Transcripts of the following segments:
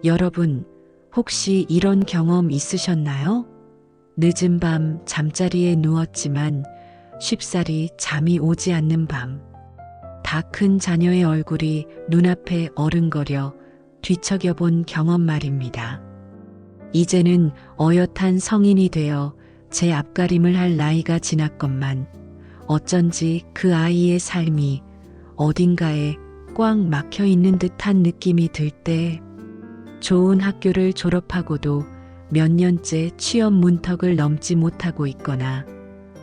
여러분, 혹시 이런 경험 있으셨나요? 늦은 밤 잠자리에 누웠지만 쉽사리 잠이 오지 않는 밤. 다 큰 자녀의 얼굴이 눈앞에 어른거려 뒤척여본 경험 말입니다. 이제는 어엿한 성인이 되어 제 앞가림을 할 나이가 지났건만 어쩐지 그 아이의 삶이 어딘가에 꽉 막혀 있는 듯한 느낌이 들 때, 좋은 학교를 졸업하고도 몇 년째 취업 문턱을 넘지 못하고 있거나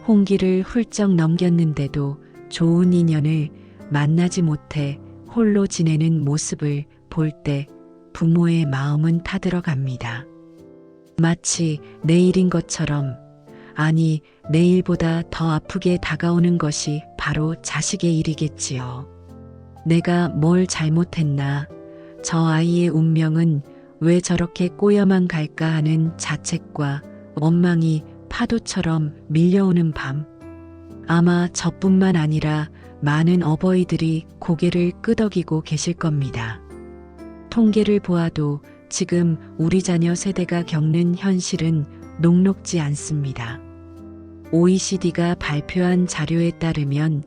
홍기를 훌쩍 넘겼는데도 좋은 인연을 만나지 못해 홀로 지내는 모습을 볼 때 부모의 마음은 타들어갑니다. 마치 내일인 것처럼, 아니 내일보다 더 아프게 다가오는 것이 바로 자식의 일이겠지요. 내가 뭘 잘못했나, 저 아이의 운명은 왜 저렇게 꼬여만 갈까 하는 자책과 원망이 파도처럼 밀려오는 밤. 아마 저뿐만 아니라 많은 어버이들이 고개를 끄덕이고 계실 겁니다. 통계를 보아도 지금 우리 자녀 세대가 겪는 현실은 녹록지 않습니다. OECD가 발표한 자료에 따르면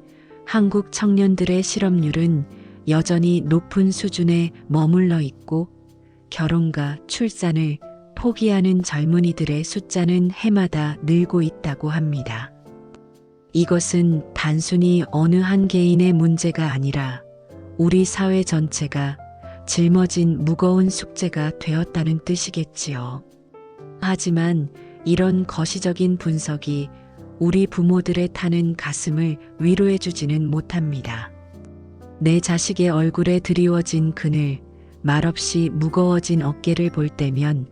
한국 청년들의 실업률은 여전히 높은 수준에 머물러 있고, 결혼과 출산을 포기하는 젊은이들의 숫자는 해마다 늘고 있다고 합니다. 이것은 단순히 어느 한 개인의 문제가 아니라 우리 사회 전체가 짊어진 무거운 숙제가 되었다는 뜻이겠지요. 하지만 이런 거시적인 분석이 우리 부모들의 타는 가슴을 위로해주지는 못합니다. 내 자식의 얼굴에 드리워진 그늘, 말없이 무거워진 어깨를 볼 때면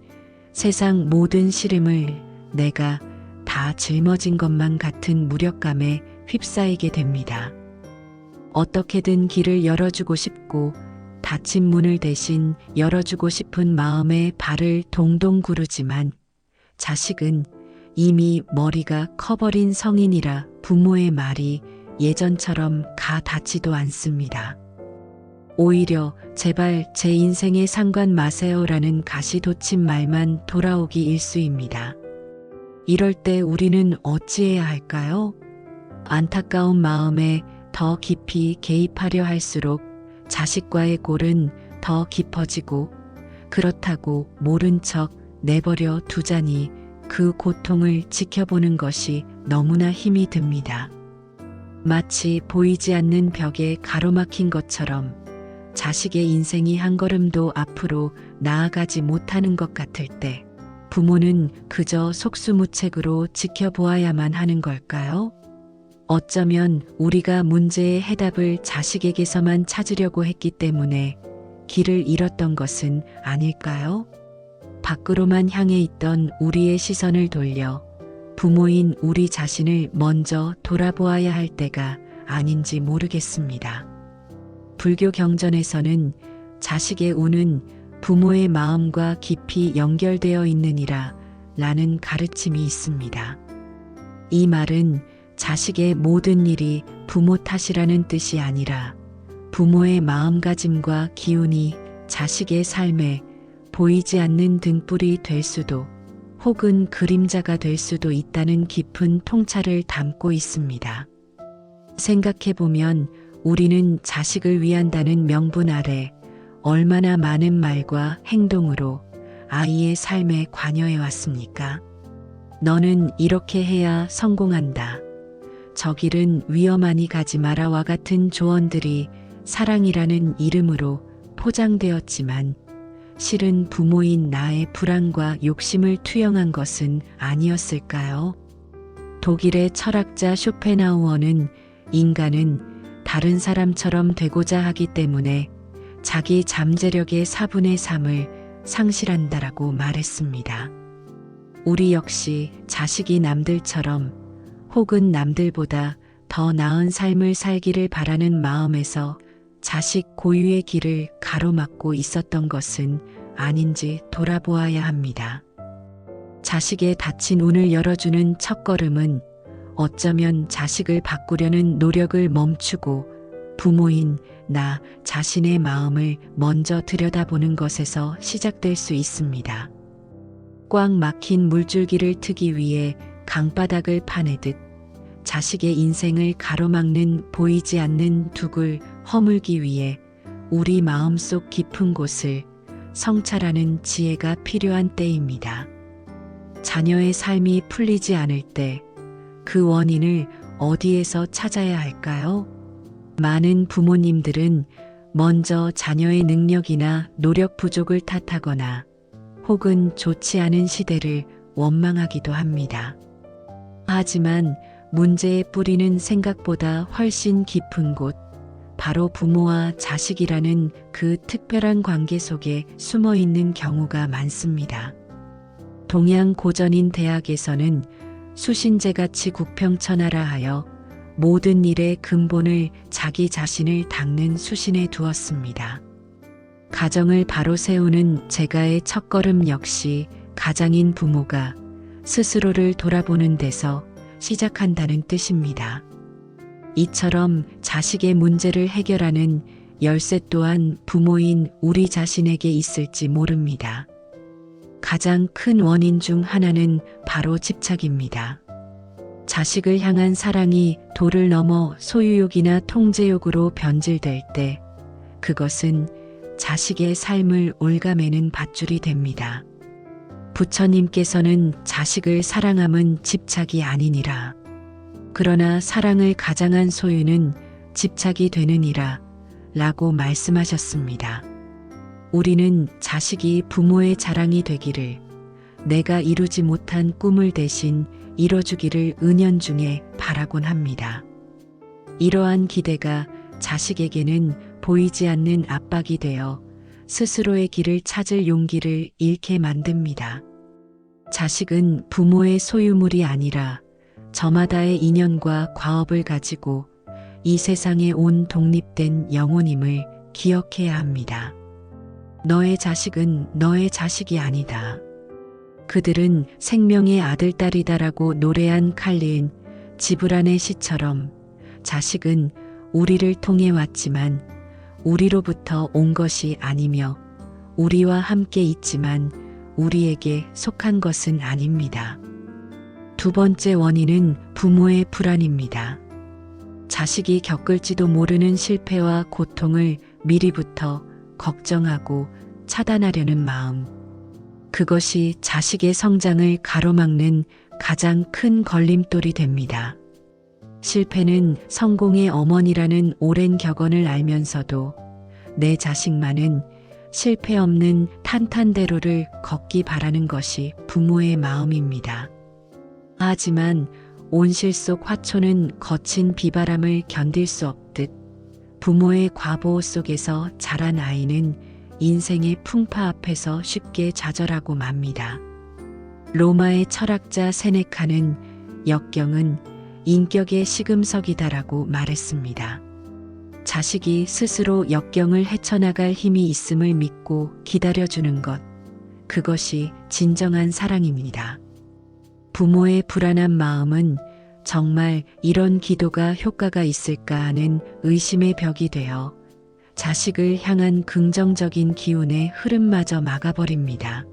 세상 모든 시름을 내가 다 짊어진 것만 같은 무력감에 휩싸이게 됩니다. 어떻게든 길을 열어주고 싶고 닫힌 문을 대신 열어주고 싶은 마음에 발을 동동 구르지만, 자식은 이미 머리가 커버린 성인이라 부모의 말이 예전처럼 가 닿지도 않습니다. 오히려 제발 제 인생에 상관 마세요라는 가시돋친 말만 돌아오기 일쑤입니다. 이럴 때 우리는 어찌해야 할까요? 안타까운 마음에 더 깊이 개입하려 할수록 자식과의 골은 더 깊어지고, 그렇다고 모른 척 내버려 두자니 그 고통을 지켜보는 것이 너무나 힘이 듭니다. 마치 보이지 않는 벽에 가로막힌 것처럼 자식의 인생이 한 걸음도 앞으로 나아가지 못하는 것 같을 때 부모는 그저 속수무책으로 지켜보아야만 하는 걸까요? 어쩌면 우리가 문제의 해답을 자식에게서만 찾으려고 했기 때문에 길을 잃었던 것은 아닐까요? 밖으로만 향해 있던 우리의 시선을 돌려 부모인 우리 자신을 먼저 돌아보아야 할 때가 아닌지 모르겠습니다. 불교 경전에서는 자식의 운은 부모의 마음과 깊이 연결되어 있느니라 라는 가르침이 있습니다. 이 말은 자식의 모든 일이 부모 탓이라는 뜻이 아니라 부모의 마음가짐과 기운이 자식의 삶에 보이지 않는 등불이 될 수도 혹은 그림자가 될 수도 있다는 깊은 통찰을 담고 있습니다. 생각해보면 우리는 자식을 위한다는 명분 아래 얼마나 많은 말과 행동으로 아이의 삶에 관여해 왔습니까? 너는 이렇게 해야 성공한다. 저 길은 위험하니 가지 마라와 같은 조언들이 사랑이라는 이름으로 포장되었지만 실은 부모인 나의 불안과 욕심을 투영한 것은 아니었을까요? 독일의 철학자 쇼펜하우어는 인간은 다른 사람처럼 되고자 하기 때문에 자기 잠재력의 4분의 3을 상실한다라고 말했습니다. 우리 역시 자식이 남들처럼 혹은 남들보다 더 나은 삶을 살기를 바라는 마음에서 자식 고유의 길을 가로막고 있었던 것은 아닌지 돌아보아야 합니다. 자식의 닫힌 운을 열어주는 첫걸음은 어쩌면 자식을 바꾸려는 노력을 멈추고 부모인 나 자신의 마음을 먼저 들여다보는 것에서 시작될 수 있습니다. 꽉 막힌 물줄기를 트기 위해 강바닥을 파내듯 자식의 인생을 가로막는 보이지 않는 둑을 허물기 위해 우리 마음속 깊은 곳을 성찰하는 지혜가 필요한 때입니다. 자녀의 삶이 풀리지 않을 때 그 원인을 어디에서 찾아야 할까요? 많은 부모님들은 먼저 자녀의 능력이나 노력 부족을 탓하거나 혹은 좋지 않은 시대를 원망하기도 합니다. 하지만 문제의 뿌리는 생각보다 훨씬 깊은 곳, 바로 부모와 자식이라는 그 특별한 관계 속에 숨어 있는 경우가 많습니다. 동양 고전인 대학에서는 수신제같이 국평천하라 하여 모든 일의 근본을 자기 자신을 닦는 수신에 두었습니다. 가정을 바로 세우는 제가의 첫걸음 역시 가장인 부모가 스스로를 돌아보는 데서 시작한다는 뜻입니다. 이처럼 자식의 문제를 해결하는 열쇠 또한 부모인 우리 자신에게 있을지 모릅니다. 가장 큰 원인 중 하나는 바로 집착입니다. 자식을 향한 사랑이 도를 넘어 소유욕이나 통제욕으로 변질될 때 그것은 자식의 삶을 옭아매는 밧줄이 됩니다. 부처님께서는 자식을 사랑함은 집착이 아니니라. 그러나 사랑을 가장한 소유는 집착이 되느니라 라고 말씀하셨습니다. 우리는 자식이 부모의 자랑이 되기를, 내가 이루지 못한 꿈을 대신 이뤄주기를 은연중에 바라곤 합니다. 이러한 기대가 자식에게는 보이지 않는 압박이 되어 스스로의 길을 찾을 용기를 잃게 만듭니다. 자식은 부모의 소유물이 아니라 저마다의 인연과 과업을 가지고 이 세상에 온 독립된 영혼임을 기억해야 합니다. 너의 자식은 너의 자식이 아니다. 그들은 생명의 아들, 딸이다라고 노래한 칼린 지브란의 시처럼 자식은 우리를 통해 왔지만 우리로부터 온 것이 아니며 우리와 함께 있지만 우리에게 속한 것은 아닙니다. 두 번째 원인은 부모의 불안입니다. 자식이 겪을지도 모르는 실패와 고통을 미리부터 걱정하고 차단하려는 마음. 그것이 자식의 성장을 가로막는 가장 큰 걸림돌이 됩니다. 실패는 성공의 어머니라는 오랜 격언을 알면서도 내 자식만은 실패 없는 탄탄대로를 걷기 바라는 것이 부모의 마음입니다. 하지만 온실 속 화초는 거친 비바람을 견딜 수 없듯 부모의 과보호 속에서 자란 아이는 인생의 풍파 앞에서 쉽게 좌절하고 맙니다. 로마의 철학자 세네카는 역경은 인격의 시금석이다라고 말했습니다. 자식이 스스로 역경을 헤쳐나갈 힘이 있음을 믿고 기다려주는 것, 그것이 진정한 사랑입니다. 부모의 불안한 마음은 정말 이런 기도가 효과가 있을까 하는 의심의 벽이 되어 자식을 향한 긍정적인 기운의 흐름마저 막아버립니다.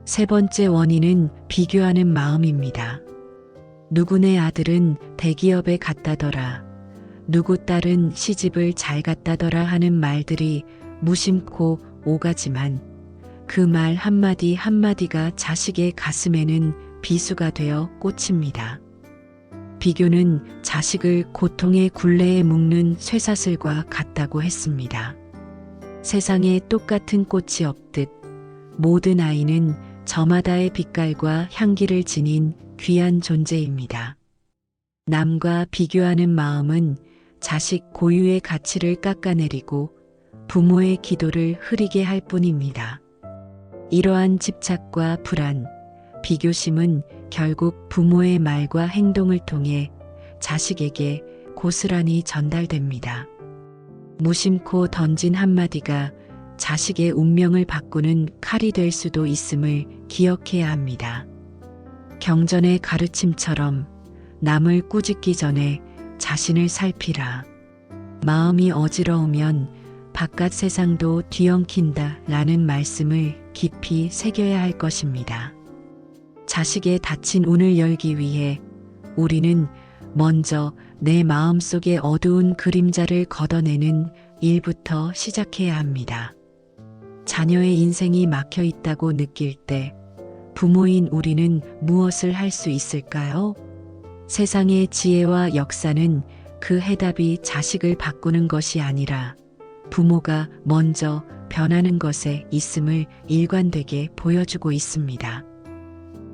세 번째 원인은 비교하는 마음입니다. 누구네 아들은 대기업에 갔다더라, 누구 딸은 시집을 잘 갔다더라 하는 말들이 무심코 오가지만 그 말 한마디 한마디가 자식의 가슴에는 비수가 되어 꽂힙니다. 비교는 자식을 고통의 굴레에 묶는 쇠사슬과 같다고 했습니다. 세상에 똑같은 꽃이 없듯 모든 아이는 저마다의 빛깔과 향기를 지닌 귀한 존재입니다. 남과 비교하는 마음은 자식 고유의 가치를 깎아내리고 부모의 기도를 흐리게 할 뿐입니다. 이러한 집착과 불안, 비교심은 결국 부모의 말과 행동을 통해 자식에게 고스란히 전달됩니다. 무심코 던진 한마디가 자식의 운명을 바꾸는 칼이 될 수도 있음을 기억해야 합니다. 경전의 가르침처럼 남을 꾸짖기 전에 자신을 살피라. 마음이 어지러우면 바깥 세상도 뒤엉킨다 라는 말씀을 깊이 새겨야 할 것입니다. 자식의 닫힌 운을 열기 위해 우리는 먼저 내 마음속의 어두운 그림자를 걷어내는 일부터 시작해야 합니다. 자녀의 인생이 막혀 있다고 느낄 때 부모인 우리는 무엇을 할 수 있을까요? 세상의 지혜와 역사는 그 해답이 자식을 바꾸는 것이 아니라 부모가 먼저 변하는 것에 있음을 일관되게 보여주고 있습니다.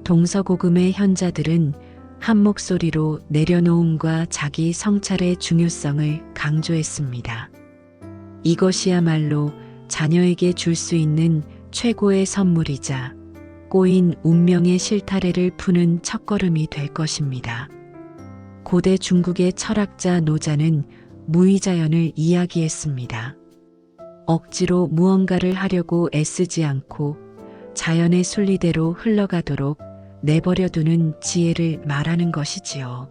동서고금의 현자들은 한 목소리로 내려놓음과 자기 성찰의 중요성을 강조했습니다. 이것이야말로 자녀에게 줄 수 있는 최고의 선물이자 꼬인 운명의 실타래를 푸는 첫걸음이 될 것입니다. 고대 중국의 철학자 노자는 무의자연을 이야기했습니다. 억지로 무언가를 하려고 애쓰지 않고 자연의 순리대로 흘러가도록 내버려두는 지혜를 말하는 것이지요.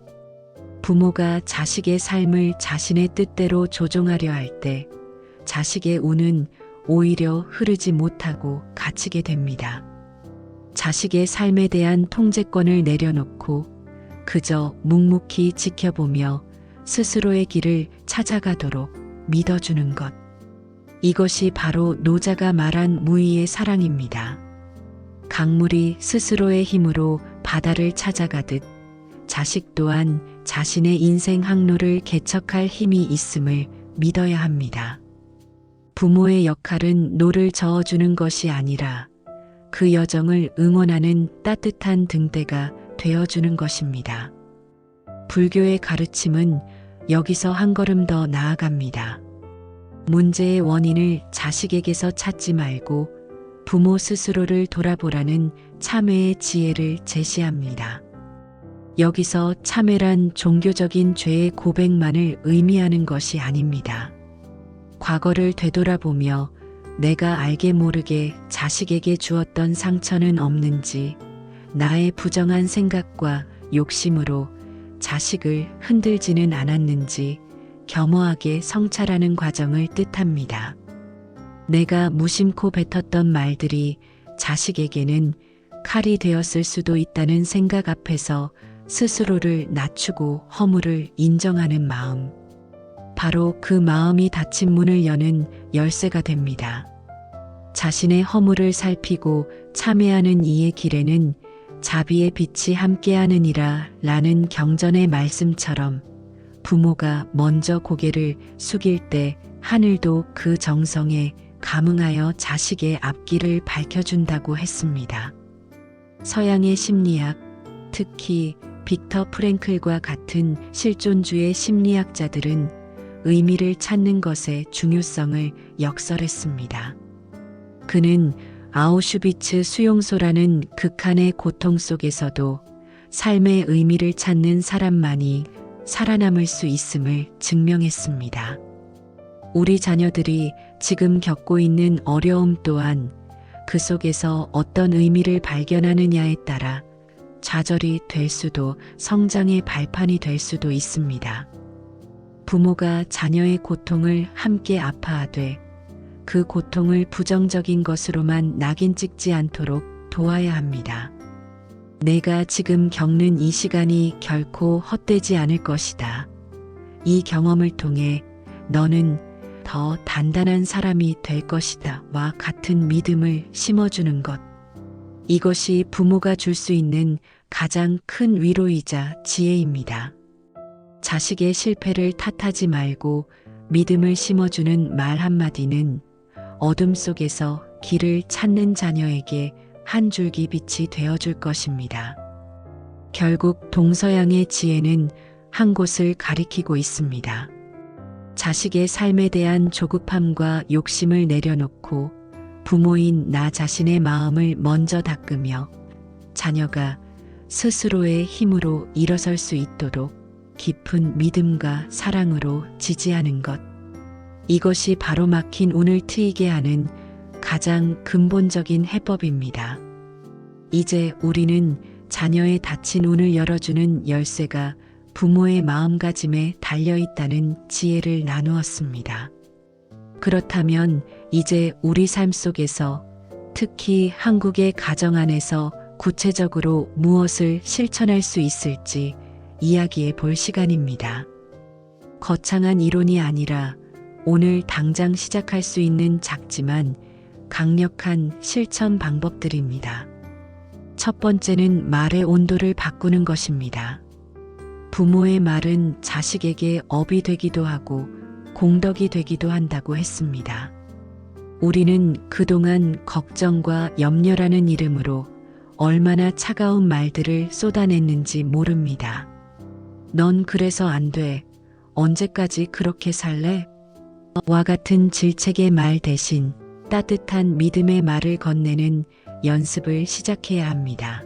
부모가 자식의 삶을 자신의 뜻대로 조종하려 할 때 자식의 운은 오히려 흐르지 못하고 갇히게 됩니다. 자식의 삶에 대한 통제권을 내려놓고 그저 묵묵히 지켜보며 스스로의 길을 찾아가도록 믿어주는 것. 이것이 바로 노자가 말한 무의의 사랑입니다. 강물이 스스로의 힘으로 바다를 찾아가듯 자식 또한 자신의 인생 항로를 개척할 힘이 있음을 믿어야 합니다. 부모의 역할은 노를 저어주는 것이 아니라 그 여정을 응원하는 따뜻한 등대가 되어주는 것입니다. 불교의 가르침은 여기서 한 걸음 더 나아갑니다. 문제의 원인을 자식에게서 찾지 말고 부모 스스로를 돌아보라는 참회의 지혜를 제시합니다. 여기서 참회란 종교적인 죄의 고백만을 의미하는 것이 아닙니다. 과거를 되돌아보며 내가 알게 모르게 자식에게 주었던 상처는 없는지, 나의 부정한 생각과 욕심으로 자식을 흔들지는 않았는지 겸허하게 성찰하는 과정을 뜻합니다. 내가 무심코 뱉었던 말들이 자식에게는 칼이 되었을 수도 있다는 생각 앞에서 스스로를 낮추고 허물을 인정하는 마음. 바로 그 마음이 닫힌 문을 여는 열쇠가 됩니다. 자신의 허물을 살피고 참회하는 이의 길에는 자비의 빛이 함께하느니라 라는 경전의 말씀처럼 부모가 먼저 고개를 숙일 때 하늘도 그 정성에 감응하여 자식의 앞길을 밝혀준다고 했습니다. 서양의 심리학, 특히 빅터 프랭클과 같은 실존주의 심리학자들은 의미를 찾는 것의 중요성을 역설했습니다. 그는 아우슈비츠 수용소라는 극한의 고통 속에서도 삶의 의미를 찾는 사람만이 살아남을 수 있음을 증명했습니다. 우리 자녀들이 지금 겪고 있는 어려움 또한 그 속에서 어떤 의미를 발견하느냐에 따라 좌절이 될 수도 성장의 발판이 될 수도 있습니다. 부모가 자녀의 고통을 함께 아파하되 그 고통을 부정적인 것으로만 낙인 찍지 않도록 도와야 합니다. 내가 지금 겪는 이 시간이 결코 헛되지 않을 것이다. 이 경험을 통해 너는 더 단단한 사람이 될 것이다 와 같은 믿음을 심어주는 것. 이것이 부모가 줄 수 있는 가장 큰 위로이자 지혜입니다. 자식의 실패를 탓하지 말고 믿음을 심어주는 말 한마디는 어둠 속에서 길을 찾는 자녀에게 한 줄기 빛이 되어줄 것입니다. 결국 동서양의 지혜는 한 곳을 가리키고 있습니다. 자식의 삶에 대한 조급함과 욕심을 내려놓고 부모인 나 자신의 마음을 먼저 닦으며 자녀가 스스로의 힘으로 일어설 수 있도록 깊은 믿음과 사랑으로 지지하는 것. 이것이 바로 막힌 운을 트이게 하는 가장 근본적인 해법입니다. 이제 우리는 자녀의 닫힌 운을 열어주는 열쇠가 부모의 마음가짐에 달려있다는 지혜를 나누었습니다. 그렇다면 이제 우리 삶 속에서, 특히 한국의 가정 안에서 구체적으로 무엇을 실천할 수 있을지 이야기해 볼 시간입니다. 거창한 이론이 아니라 오늘 당장 시작할 수 있는 작지만 강력한 실천 방법들입니다. 첫 번째는 말의 온도를 바꾸는 것입니다. 부모의 말은 자식에게 업이 되기도 하고 공덕이 되기도 한다고 했습니다. 우리는 그동안 걱정과 염려라는 이름으로 얼마나 차가운 말들을 쏟아냈는지 모릅니다. 넌 그래서 안 돼. 언제까지 그렇게 살래? 와 같은 질책의 말 대신 따뜻한 믿음의 말을 건네는 연습을 시작해야 합니다.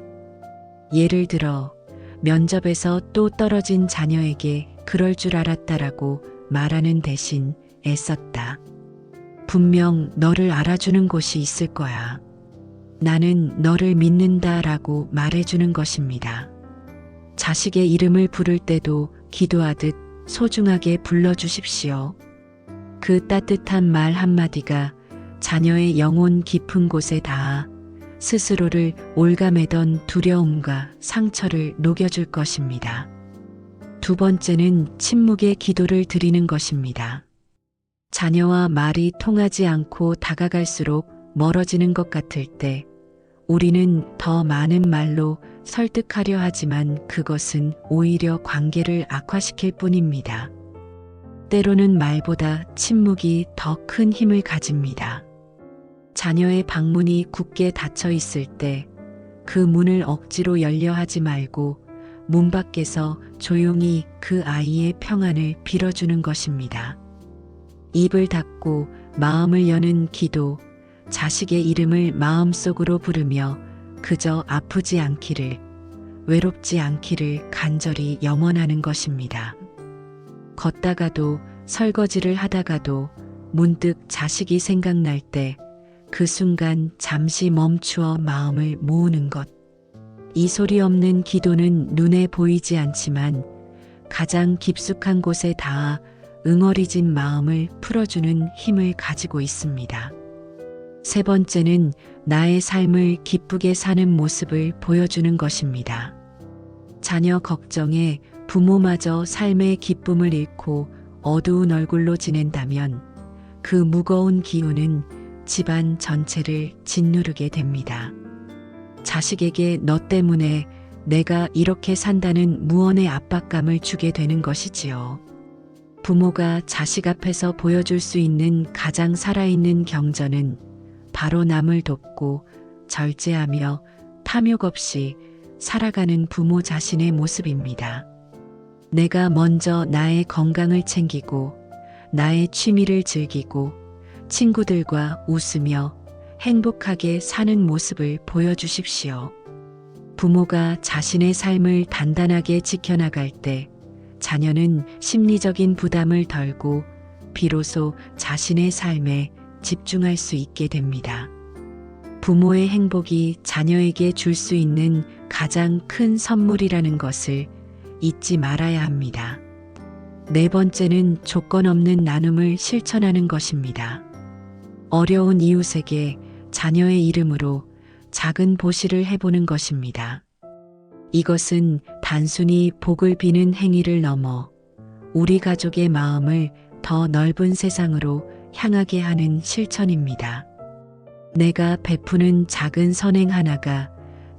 예를 들어, 면접에서 또 떨어진 자녀에게 그럴 줄 알았다라고 말하는 대신 애썼다. 분명 너를 알아주는 곳이 있을 거야. 나는 너를 믿는다라고 말해주는 것입니다. 자식의 이름을 부를 때도 기도하듯 소중하게 불러주십시오. 그 따뜻한 말 한마디가 자녀의 영혼 깊은 곳에 닿아 스스로를 올가매던 두려움과 상처를 녹여줄 것입니다. 두 번째는 침묵의 기도를 드리는 것입니다. 자녀와 말이 통하지 않고 다가갈수록 멀어지는 것 같을 때 우리는 더 많은 말로 설득하려 하지만 그것은 오히려 관계를 악화시킬 뿐입니다. 때로는 말보다 침묵이 더 큰 힘을 가집니다. 자녀의 방문이 굳게 닫혀 있을 때 그 문을 억지로 열려 하지 말고 문 밖에서 조용히 그 아이의 평안을 빌어주는 것입니다. 입을 닫고 마음을 여는 기도, 자식의 이름을 마음속으로 부르며 그저 아프지 않기를, 외롭지 않기를 간절히 염원하는 것입니다. 걷다가도 설거지를 하다가도 문득 자식이 생각날 때 그 순간 잠시 멈추어 마음을 모으는 것. 이 소리 없는 기도는 눈에 보이지 않지만 가장 깊숙한 곳에 닿아 응어리진 마음을 풀어주는 힘을 가지고 있습니다. 세 번째는 나의 삶을 기쁘게 사는 모습을 보여주는 것입니다. 자녀 걱정에 부모마저 삶의 기쁨을 잃고 어두운 얼굴로 지낸다면 그 무거운 기운은 집안 전체를 짓누르게 됩니다. 자식에게 너 때문에 내가 이렇게 산다는 무언의 압박감을 주게 되는 것이지요. 부모가 자식 앞에서 보여줄 수 있는 가장 살아있는 경전은 바로 남을 돕고 절제하며 탐욕 없이 살아가는 부모 자신의 모습입니다. 내가 먼저 나의 건강을 챙기고 나의 취미를 즐기고 친구들과 웃으며 행복하게 사는 모습을 보여주십시오. 부모가 자신의 삶을 단단하게 지켜나갈 때 자녀는 심리적인 부담을 덜고 비로소 자신의 삶에 집중할 수 있게 됩니다. 부모의 행복이 자녀에게 줄 수 있는 가장 큰 선물이라는 것을 잊지 말아야 합니다. 네 번째는 조건 없는 나눔을 실천하는 것입니다. 어려운 이웃에게 자녀의 이름으로 작은 보시를 해보는 것입니다. 이것은 단순히 복을 비는 행위를 넘어 우리 가족의 마음을 더 넓은 세상으로 향하게 하는 실천입니다. 내가 베푸는 작은 선행 하나가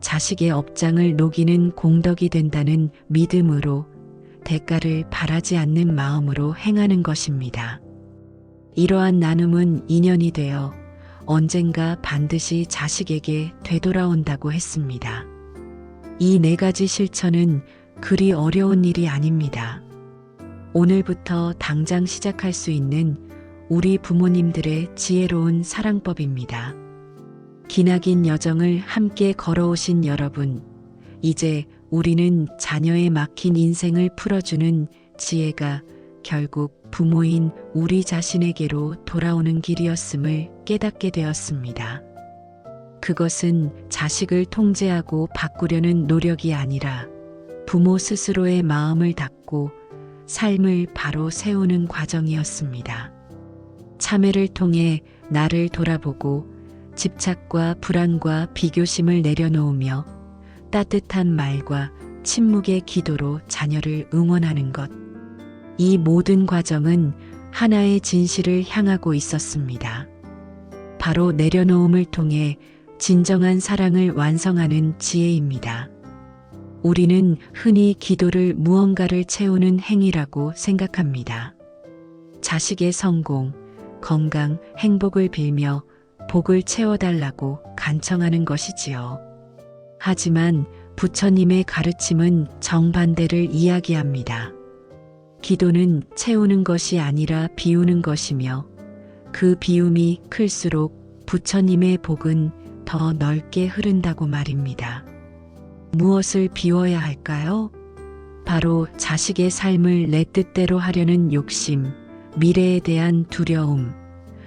자식의 업장을 녹이는 공덕이 된다는 믿음으로 대가를 바라지 않는 마음으로 행하는 것입니다. 이러한 나눔은 인연이 되어 언젠가 반드시 자식에게 되돌아온다고 했습니다. 이 네 가지 실천은 그리 어려운 일이 아닙니다. 오늘부터 당장 시작할 수 있는 우리 부모님들의 지혜로운 사랑법입니다. 기나긴 여정을 함께 걸어오신 여러분, 이제 우리는 자녀의 막힌 인생을 풀어주는 지혜가 결국 부모인 우리 자신에게로 돌아오는 길이었음을 깨닫게 되었습니다. 그것은 자식을 통제하고 바꾸려는 노력이 아니라 부모 스스로의 마음을 닫고 삶을 바로 세우는 과정이었습니다. 참회를 통해 나를 돌아보고 집착과 불안과 비교심을 내려놓으며 따뜻한 말과 침묵의 기도로 자녀를 응원하는 것. 이 모든 과정은 하나의 진실을 향하고 있었습니다. 바로 내려놓음을 통해 진정한 사랑을 완성하는 지혜입니다. 우리는 흔히 기도를 무언가를 채우는 행위라고 생각합니다. 자식의 성공, 건강, 행복을 빌며 복을 채워달라고 간청하는 것이지요. 하지만 부처님의 가르침은 정반대를 이야기합니다. 기도는 채우는 것이 아니라 비우는 것이며 그 비움이 클수록 부처님의 복은 더 넓게 흐른다고 말입니다. 무엇을 비워야 할까요? 바로 자식의 삶을 내 뜻대로 하려는 욕심, 미래에 대한 두려움,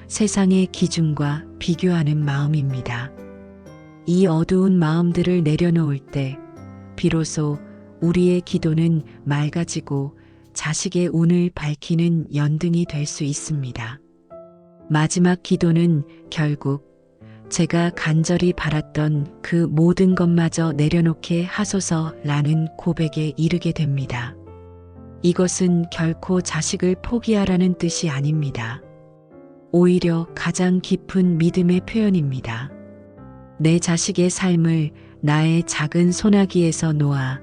세상의 기준과 비교하는 마음입니다. 이 어두운 마음들을 내려놓을 때 비로소 우리의 기도는 맑아지고 자식의 운을 밝히는 연등이 될 수 있습니다. 마지막 기도는 결국 제가 간절히 바랐던 그 모든 것마저 내려놓게 하소서라는 고백에 이르게 됩니다. 이것은 결코 자식을 포기하라는 뜻이 아닙니다. 오히려 가장 깊은 믿음의 표현입니다. 내 자식의 삶을 나의 작은 소나기에서 놓아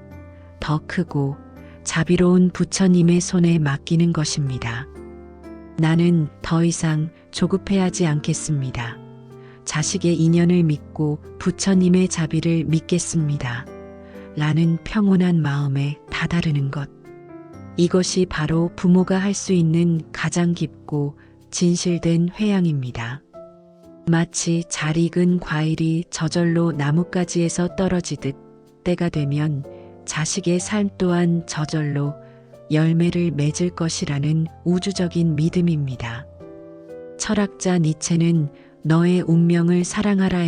더 크고 자비로운 부처님의 손에 맡기는 것입니다. 나는 더 이상 조급해하지 않겠습니다. 자식의 인연을 믿고 부처님의 자비를 믿겠습니다. 라는 평온한 마음에 다다르는 것. 이것이 바로 부모가 할 수 있는 가장 깊고 진실된 회양입니다. 마치 잘 익은 과일이 저절로 나뭇가지에서 떨어지듯 때가 되면 자식의 삶 또한 저절로 열매를 맺을 것이라는 우주적인 믿음입니다. 철학자 니체는 너의 운명을 사랑하라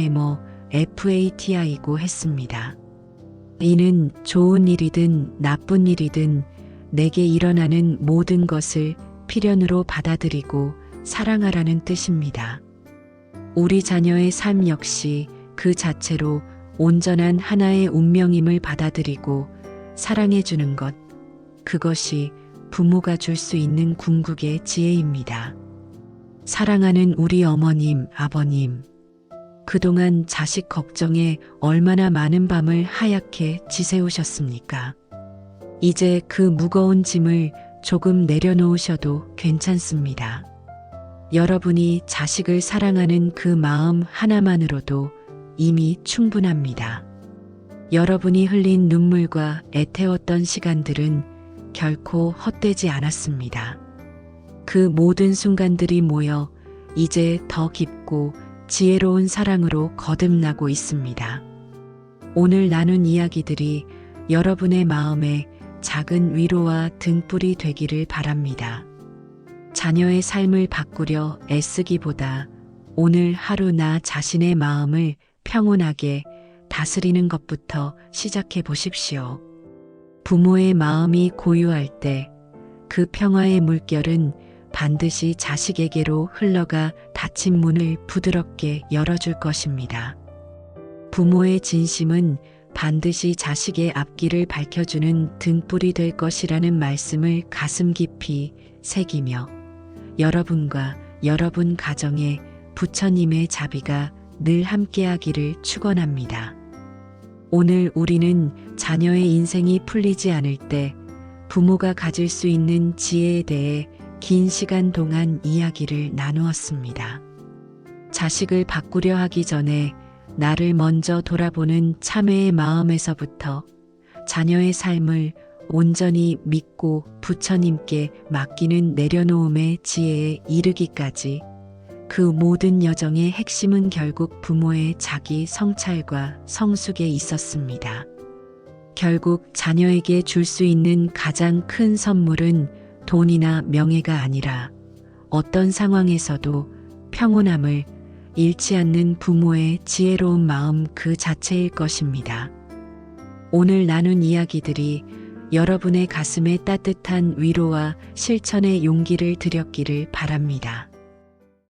FATI고 했습니다. 이는 좋은 일이든 나쁜 일이든 내게 일어나는 모든 것을 필연으로 받아들이고 사랑하라는 뜻입니다. 우리 자녀의 삶 역시 그 자체로 온전한 하나의 운명임을 받아들이고 사랑해주는 것, 그것이 부모가 줄 수 있는 궁극의 지혜입니다. 사랑하는 우리 어머님, 아버님, 그동안 자식 걱정에 얼마나 많은 밤을 하얗게 지새우셨습니까? 이제 그 무거운 짐을 조금 내려놓으셔도 괜찮습니다. 여러분이 자식을 사랑하는 그 마음 하나만으로도 이미 충분합니다. 여러분이 흘린 눈물과 애태웠던 시간들은 결코 헛되지 않았습니다. 그 모든 순간들이 모여 이제 더 깊고 지혜로운 사랑으로 거듭나고 있습니다. 오늘 나눈 이야기들이 여러분의 마음에 작은 위로와 등불이 되기를 바랍니다. 자녀의 삶을 바꾸려 애쓰기보다 오늘 하루 나 자신의 마음을 평온하게 다스리는 것부터 시작해 보십시오. 부모의 마음이 고요할 때 그 평화의 물결은 반드시 자식에게로 흘러가 닫힌 문을 부드럽게 열어줄 것입니다. 부모의 진심은 반드시 자식의 앞길을 밝혀주는 등불이 될 것이라는 말씀을 가슴 깊이 새기며 여러분과 여러분 가정에 부처님의 자비가 늘 함께하기를 축원합니다. 오늘 우리는 자녀의 인생이 풀리지 않을 때 부모가 가질 수 있는 지혜에 대해 긴 시간 동안 이야기를 나누었습니다. 자식을 바꾸려 하기 전에 나를 먼저 돌아보는 참회의 마음에서부터 자녀의 삶을 온전히 믿고 부처님께 맡기는 내려놓음의 지혜에 이르기까지 그 모든 여정의 핵심은 결국 부모의 자기 성찰과 성숙에 있었습니다. 결국 자녀에게 줄 수 있는 가장 큰 선물은 돈이나 명예가 아니라 어떤 상황에서도 평온함을 잃지 않는 부모의 지혜로운 마음 그 자체일 것입니다. 오늘 나눈 이야기들이 여러분의 가슴에 따뜻한 위로와 실천의 용기를 드렸기를 바랍니다.